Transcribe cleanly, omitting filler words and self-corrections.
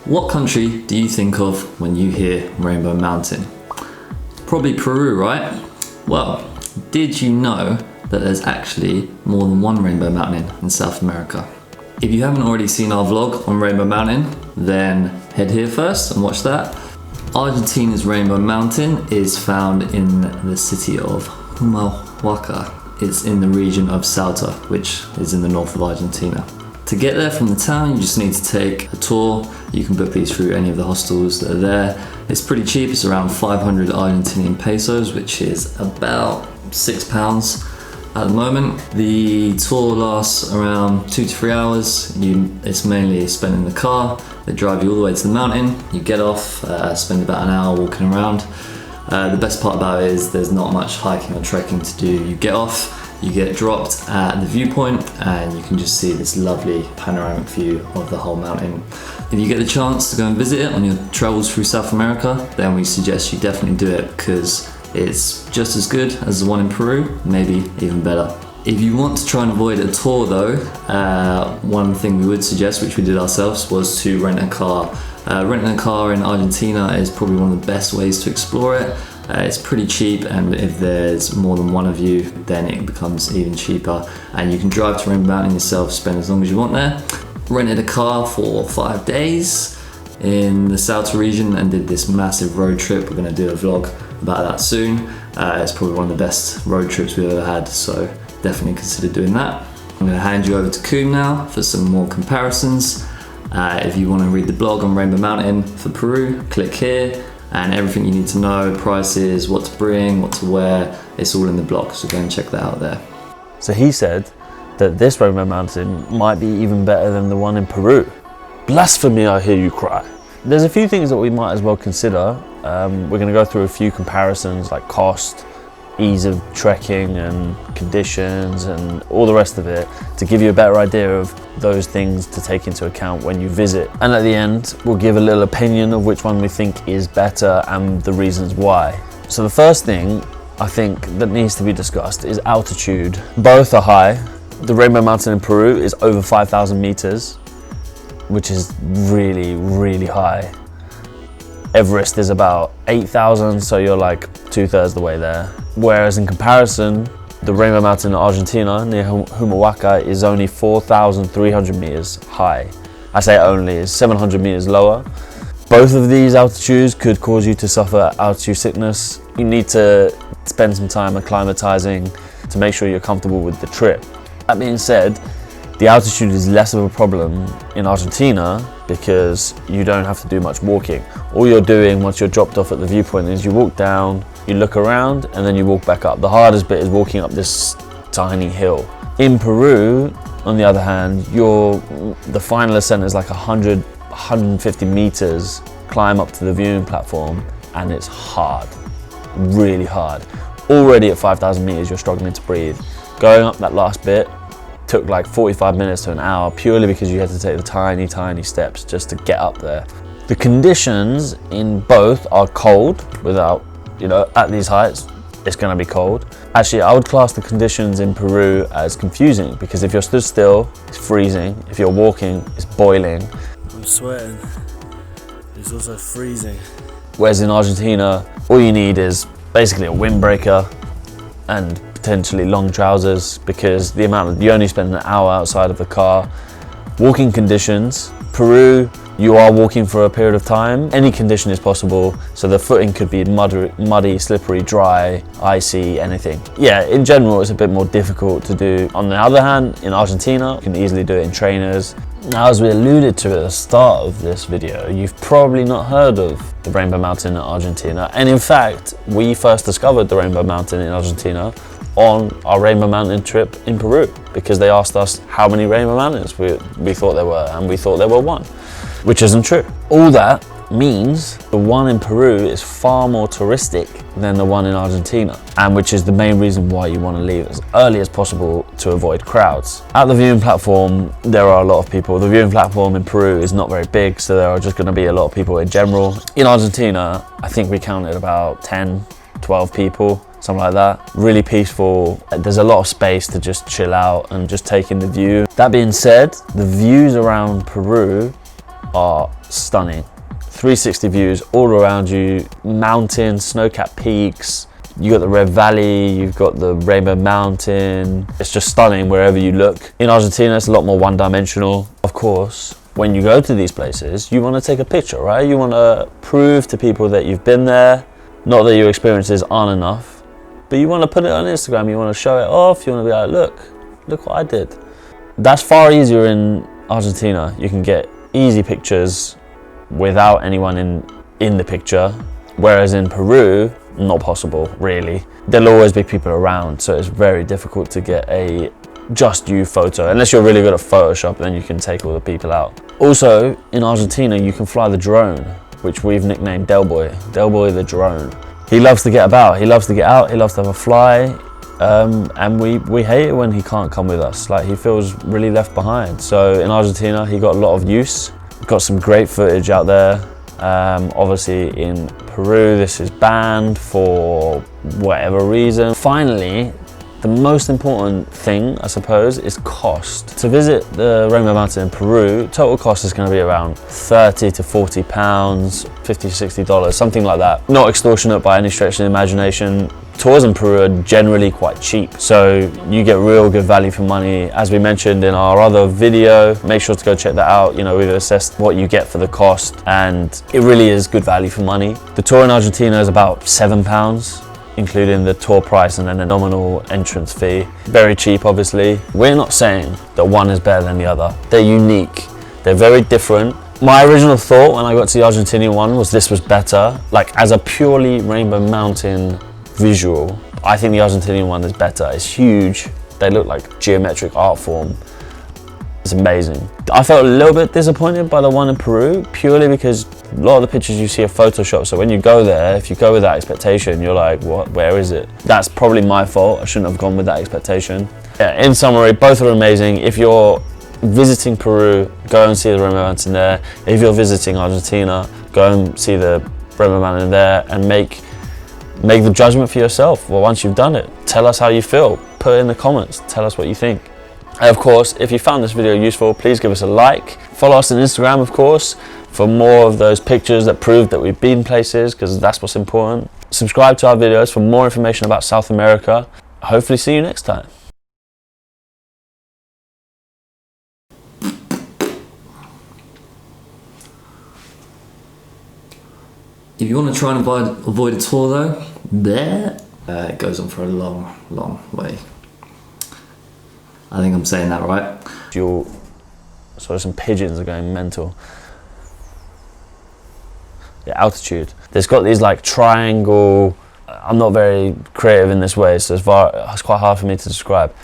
What country do you think of when you hear Rainbow Mountain? Probably Peru, right? Well, did you know that there's actually more than one Rainbow Mountain in South America? If you haven't already seen our vlog on Rainbow Mountain, then head here first and watch that. Argentina's Rainbow Mountain is found in the city of Humahuaca. It's in the region of Salta, which is in the north of Argentina. To get there from the town, you just need to take a tour. You can book these through any of the hostels that are there. It's pretty cheap, it's around 500 Argentinian pesos, which is about £6 at the moment. The tour lasts around 2 to 3 hours. It's mainly spent in the car. They drive you all the way to the mountain. You get off, spend about an hour walking around. The best part about it is there's not much hiking or trekking to do. You get off, you get dropped at the viewpoint, and you can just see this lovely panoramic view of the whole mountain. If you get the chance to go and visit it on your travels through South America, then we suggest you definitely do it because it's just as good as the one in Peru, maybe even better. If you want to try and avoid a tour though, one thing we would suggest, which we did ourselves, was to rent a car. Renting a car in Argentina is probably one of the best ways to explore it. It's pretty cheap, and if there's more than one of you, then it becomes even cheaper. And you can drive to Rainbow Mountain yourself, spend as long as you want there. Rented a car for 5 days in the Salta region and did this massive road trip. We're going to do a vlog about that soon. It's probably one of the best road trips we've ever had, so definitely consider doing that. I'm going to hand you over to Koom now for some more comparisons. If you want to read the blog on Rainbow Mountain for Peru, click here. And everything you need to know, prices, what to bring, what to wear, it's all in the blog, so go and check that out there. So he said that this Rainbow Mountain might be even better than the one in Peru. Blasphemy, I hear you cry. There's a few things that we might as well consider. We're going to go through a few comparisons like cost, ease of trekking and conditions and all the rest of it to give you a better idea of those things to take into account when you visit. And at the end, we'll give a little opinion of which one we think is better and the reasons why. So the first thing I think that needs to be discussed is altitude. Both are high. The Rainbow Mountain in Peru is over 5,000 meters, which is really, really high. Everest is about 8,000, so you're like 2/3 the way there. Whereas in comparison, the Rainbow Mountain in Argentina near Humahuaca is only 4,300 meters high. I say only, it's 700 meters lower. Both of these altitudes could cause you to suffer altitude sickness. You need to spend some time acclimatizing to make sure you're comfortable with the trip. That being said, the altitude is less of a problem in Argentina because you don't have to do much walking. All you're doing once you're dropped off at the viewpoint is you walk down, you look around, and then you walk back up. The hardest bit is walking up this tiny hill. In Peru, on the other hand, the final ascent is like 150 meters climb up to the viewing platform, and it's hard, really hard. Already at 5,000 meters, you're struggling to breathe. Going up that last bit took like 45 minutes to an hour purely because you had to take the tiny steps just to get up there. The conditions in both are cold. Without, at these heights, it's going to be cold. Actually, I would class the conditions in Peru as confusing because if you're stood still, it's freezing. If you're walking, it's boiling. I'm sweating. It's also freezing. Whereas in Argentina, all you need is basically a windbreaker and potentially long trousers because you only spend an hour outside of the car. Walking conditions, Peru, you are walking for a period of time. Any condition is possible, so the footing could be muddy, slippery, dry, icy, anything. Yeah, in general, it's a bit more difficult to do. On the other hand, in Argentina, you can easily do it in trainers. Now, as we alluded to at the start of this video, you've probably not heard of the Rainbow Mountain in Argentina. And in fact, we first discovered the Rainbow Mountain in Argentina on our Rainbow Mountain trip in Peru because they asked us how many Rainbow Mountains we thought there were, and we thought there were one, which isn't true. All that means the one in Peru is far more touristic than the one in Argentina, and which is the main reason why you want to leave as early as possible to avoid crowds. At the viewing platform, there are a lot of people. The viewing platform in Peru is not very big, so there are just going to be a lot of people in general. In Argentina, I think we counted about 10, 12 people, something like that. Really peaceful. There's a lot of space to just chill out and just take in the view. That being said, the views around Peru are stunning. 360 views all around you, mountains, snow-capped peaks. You got the Red Valley, you've got the Rainbow Mountain. It's just stunning wherever you look. In Argentina, it's a lot more one-dimensional. Of course, when you go to these places, you want to take a picture, right? You want to prove to people that you've been there. Not that your experiences aren't enough, but you want to put it on Instagram. You want to show it off. You want to be like, look what I did. That's far easier in Argentina. You can get easy pictures without anyone in the picture. Whereas in Peru, not possible, really. There'll always be people around, so it's very difficult to get a just you photo. Unless you're really good at Photoshop, then you can take all the people out. Also, in Argentina, you can fly the drone, which we've nicknamed Del Boy the drone. He loves to get about, he loves to get out, he loves to have a fly, and we hate it when he can't come with us. Like, he feels really left behind. So in Argentina, he got a lot of use. Got some great footage out there. Obviously in Peru, this is banned for whatever reason. Finally, the most important thing, I suppose, is cost. To visit the Rainbow Mountain in Peru, total cost is going to be around 30 to 40 pounds, $50 to $60, something like that. Not extortionate by any stretch of the imagination. Tours in Peru are generally quite cheap, so you get real good value for money. As we mentioned in our other video, make sure to go check that out. You know, we've assessed what you get for the cost, and it really is good value for money. The tour in Argentina is about £7, including the tour price and then the nominal entrance fee. Very cheap, obviously. We're not saying that one is better than the other. They're unique. They're very different. My original thought when I got to the Argentinian one was this was better. Like, as a purely Rainbow Mountain visual, I think the Argentinian one is better. It's huge. They look like geometric art form. It's amazing. I felt a little bit disappointed by the one in Peru, purely because a lot of the pictures you see are Photoshop. So when you go there, if you go with that expectation, you're like, what? Where is it? That's probably my fault. I shouldn't have gone with that expectation. Yeah, in summary, both are amazing. If you're visiting Peru, go and see the Rainbow Mountain there. If you're visiting Argentina, go and see the Rainbow Mountain there and make the judgment for yourself. Well, once you've done it, tell us how you feel. Put it in the comments. Tell us what you think. And of course, if you found this video useful, please give us a like. Follow us on Instagram, of course, for more of those pictures that prove that we've been places, because that's what's important. Subscribe to our videos for more information about South America. Hopefully see you next time. If you want to try and avoid a tour though, it goes on for a long, long way. I think I'm saying that right. So some pigeons are going mental. The altitude. There's got these like triangle, I'm not very creative in this way, so it's quite hard for me to describe.